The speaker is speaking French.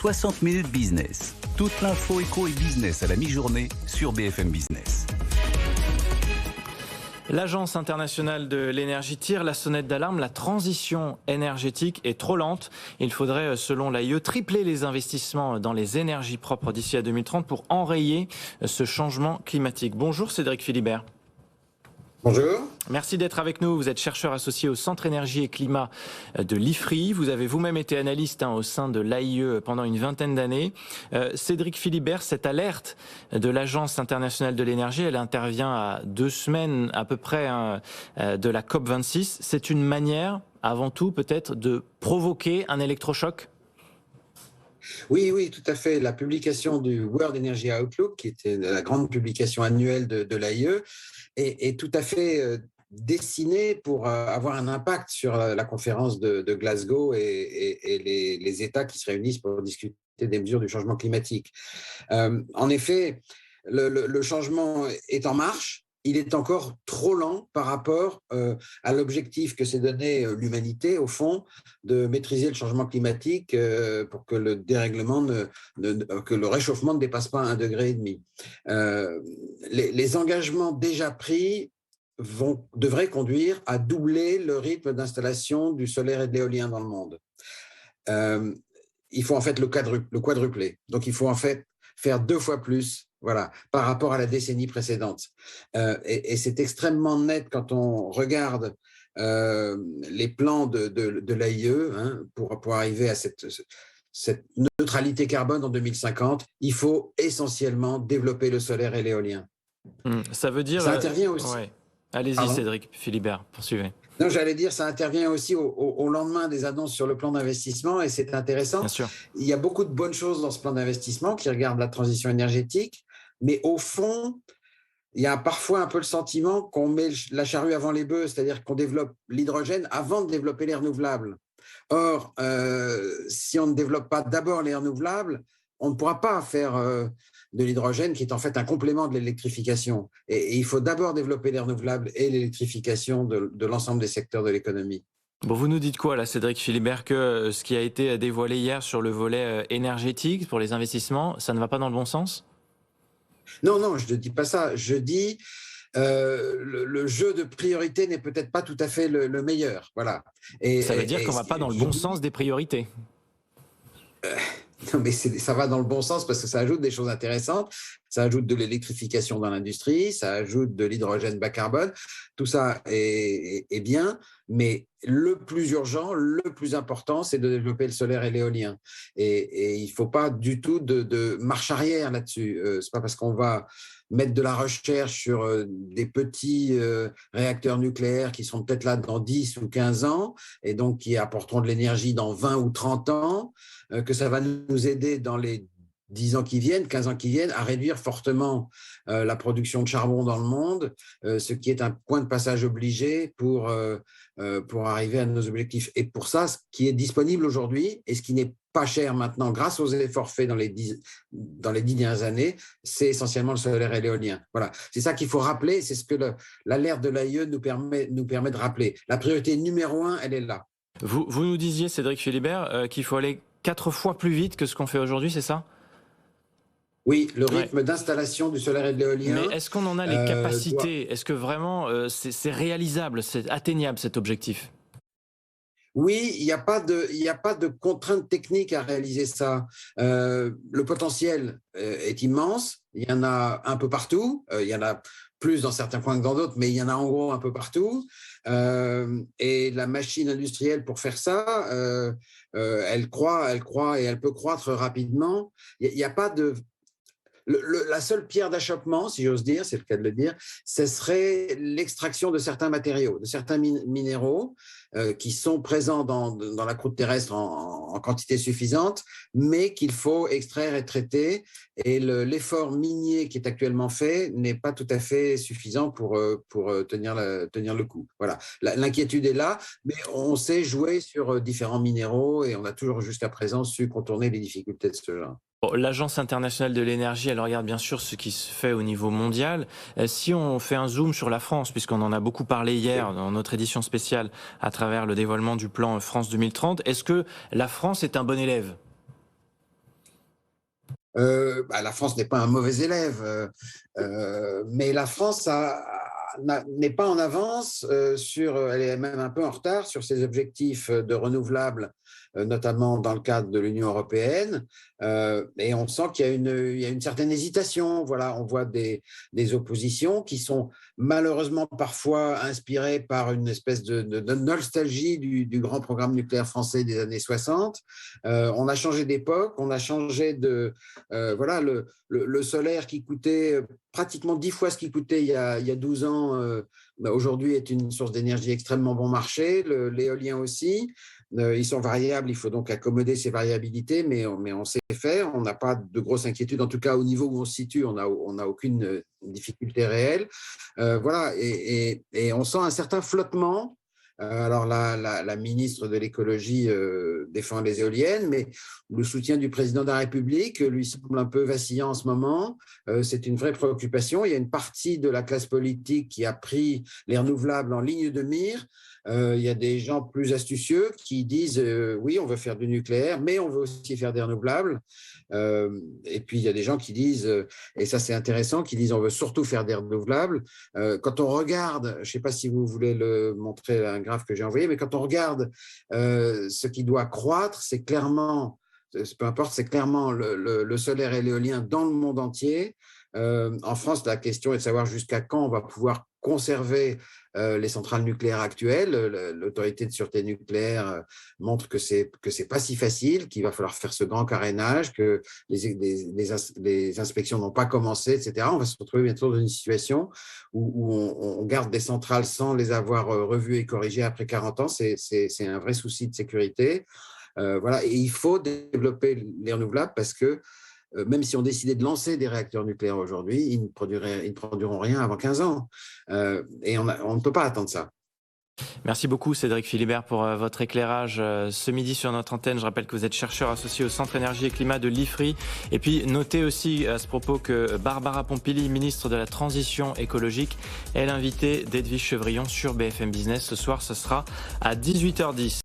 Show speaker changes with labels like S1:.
S1: 60 minutes business. Toute l'info éco et business à la mi-journée sur BFM Business.
S2: L'Agence internationale de l'énergie tire la sonnette d'alarme. La transition énergétique est trop lente. Il faudrait, selon l'AIE, tripler les investissements dans les énergies propres d'ici à 2030 pour enrayer ce changement climatique. Bonjour Cédric Philibert.
S3: Bonjour.
S2: Merci d'être avec nous. Vous êtes chercheur associé au Centre Énergie et Climat de l'IFRI. Vous avez vous-même été analyste au sein de l'AIE pendant une vingtaine d'années. Cédric Philibert, cette alerte de l'Agence internationale de l'énergie, elle intervient à 2 semaines à peu près de la COP26. C'est une manière, avant tout, peut-être, de provoquer un électrochoc ?
S3: Oui, tout à fait. La publication du World Energy Outlook, qui était la grande publication annuelle de l'AIE, est tout à fait dessinée pour avoir un impact sur la conférence de Glasgow et les États qui se réunissent pour discuter des mesures du changement climatique. En effet, le changement est en marche. Il est encore trop lent par rapport à l'objectif que s'est donné l'humanité, au fond, de maîtriser le changement climatique pour que le dérèglement, que le réchauffement ne dépasse pas 1,5 degré. Les engagements déjà pris devraient conduire à doubler le rythme d'installation du solaire et de l'éolien dans le monde. Il faut en fait le quadrupler. Donc il faut en fait faire 2 fois plus. Voilà, par rapport à la décennie précédente. Et c'est extrêmement net quand on regarde les plans de l'AIE pour arriver à cette neutralité carbone en 2050. Il faut essentiellement développer le solaire et l'éolien.
S2: Ça veut dire…
S3: Ça intervient aussi…
S2: Ouais. Allez-y,
S3: Pardon ?
S2: Cédric Philibert, poursuivez.
S3: Non, j'allais dire, ça intervient aussi au lendemain des annonces sur le plan d'investissement et c'est intéressant.
S2: Bien sûr.
S3: Il y a beaucoup de bonnes choses dans ce plan d'investissement qui regardent la transition énergétique, mais au fond, il y a parfois un peu le sentiment qu'on met la charrue avant les bœufs, c'est-à-dire qu'on développe l'hydrogène avant de développer les renouvelables. Or, si on ne développe pas d'abord les renouvelables, on ne pourra pas faire de l'hydrogène qui est en fait un complément de l'électrification. Et il faut d'abord développer les renouvelables et l'électrification de l'ensemble des secteurs de l'économie.
S2: Bon, vous nous dites quoi là, Cédric Philibert, que ce qui a été dévoilé hier sur le volet énergétique pour les investissements, ça ne va pas dans le bon sens ?
S3: Non, je ne dis pas ça. Je dis le jeu de priorité n'est peut-être pas tout à fait le meilleur. Voilà.
S2: Ça veut dire qu'on ne va pas dans le bon sens des priorités.
S3: Non, mais ça va dans le bon sens parce que ça ajoute des choses intéressantes. Ça ajoute de l'électrification dans l'industrie, ça ajoute de l'hydrogène bas carbone. Tout ça est bien, mais le plus urgent, le plus important, c'est de développer le solaire et l'éolien. Et il ne faut pas du tout de marche arrière là-dessus. Ce n'est pas parce qu'on va mettre de la recherche sur des petits réacteurs nucléaires qui seront peut-être là dans 10 ou 15 ans et donc qui apporteront de l'énergie dans 20 ou 30 ans, que ça va nous aider dans les 10 ans qui viennent, 15 ans qui viennent, à réduire fortement la production de charbon dans le monde, ce qui est un point de passage obligé pour arriver à nos objectifs. Et pour ça, ce qui est disponible aujourd'hui et ce qui n'est pas cher maintenant, grâce aux efforts faits dans les 10 dernières années, c'est essentiellement le solaire et l'éolien. Voilà. C'est ça qu'il faut rappeler, c'est ce que l'alerte de l'AIE nous permet de rappeler. La priorité numéro 1, elle est là.
S2: Vous nous disiez, Cédric Philibert, qu'il faut aller 4 fois plus vite que ce qu'on fait aujourd'hui, c'est ça ?
S3: Oui, le rythme d'installation du solaire et de l'éolien.
S2: Mais est-ce qu'on en a les capacités ? Est-ce que vraiment c'est réalisable, c'est atteignable cet objectif ?
S3: Oui, il n'y a pas de contrainte technique à réaliser ça. Le potentiel est immense. Il y en a un peu partout. Il y en a plus dans certains coins que dans d'autres, mais il y en a en gros un peu partout. Et la machine industrielle pour faire ça, elle croît et elle peut croître rapidement. Il n'y a pas de… La seule pierre d'achoppement, si j'ose dire, c'est le cas de le dire, ce serait l'extraction de certains matériaux, de certains minéraux qui sont présents dans la croûte terrestre en quantité suffisante, mais qu'il faut extraire et traiter. Et l'effort minier qui est actuellement fait n'est pas tout à fait suffisant pour tenir le coup. Voilà. L'inquiétude est là, mais on sait jouer sur différents minéraux et on a toujours jusqu'à présent su contourner les difficultés de ce genre.
S2: L'Agence internationale de l'énergie, elle regarde bien sûr ce qui se fait au niveau mondial. Si on fait un zoom sur la France, puisqu'on en a beaucoup parlé hier dans notre édition spéciale à travers le dévoilement du plan France 2030, est-ce que la France est un bon élève ?
S3: La France n'est pas un mauvais élève, mais la France n'est pas en avance elle est même un peu en retard sur ses objectifs de renouvelables, notamment dans le cadre de l'Union européenne. Et on sent qu'il y a une certaine hésitation. Voilà, on voit des oppositions qui sont malheureusement parfois inspirées par une espèce de nostalgie du grand programme nucléaire français des années 60. On a changé d'époque, on a changé voilà, le solaire qui coûtait pratiquement 10 fois ce qu'il coûtait il y a 12 ans, aujourd'hui est une source d'énergie extrêmement bon marché, l'éolien aussi. Ils sont variables, il faut donc accommoder ces variabilités, mais on sait faire, on n'a pas de grosses inquiétudes, en tout cas au niveau où on se situe, on n'a aucune difficulté réelle. Voilà, et on sent un certain flottement. Alors la ministre de l'écologie défend les éoliennes, mais le soutien du président de la République lui semble un peu vacillant en ce moment. C'est une vraie préoccupation. Il y a une partie de la classe politique qui a pris les renouvelables en ligne de mire. Il y a des gens plus astucieux qui disent oui, on veut faire du nucléaire, mais on veut aussi faire des renouvelables. Et puis il y a des gens qui disent, et ça c'est intéressant, qui disent on veut surtout faire des renouvelables. Quand on regarde, je ne sais pas si vous voulez le montrer, un graphe que j'ai envoyé, mais quand on regarde ce qui doit croître, c'est clairement, peu importe, c'est clairement le solaire et l'éolien dans le monde entier. En France, la question est de savoir jusqu'à quand on va pouvoir conserver les centrales nucléaires actuelles. L'autorité de sûreté nucléaire montre que c'est pas si facile, qu'il va falloir faire ce grand carénage, que les inspections n'ont pas commencé, etc. On va se retrouver bientôt dans une situation où on garde des centrales sans les avoir revues et corrigées après 40 ans. C'est un vrai souci de sécurité. Voilà. Et il faut développer les renouvelables parce que même si on décidait de lancer des réacteurs nucléaires aujourd'hui, ils ne produiront rien avant 15 ans. Et on ne peut pas attendre ça.
S2: Merci beaucoup Cédric Philibert pour votre éclairage ce midi sur notre antenne. Je rappelle que vous êtes chercheur associé au Centre Énergie et Climat de l'IFRI. Et puis notez aussi à ce propos que Barbara Pompili, ministre de la Transition écologique, est l'invitée d'Edwige Chevrillon sur BFM Business. Ce soir, ce sera à 18h10.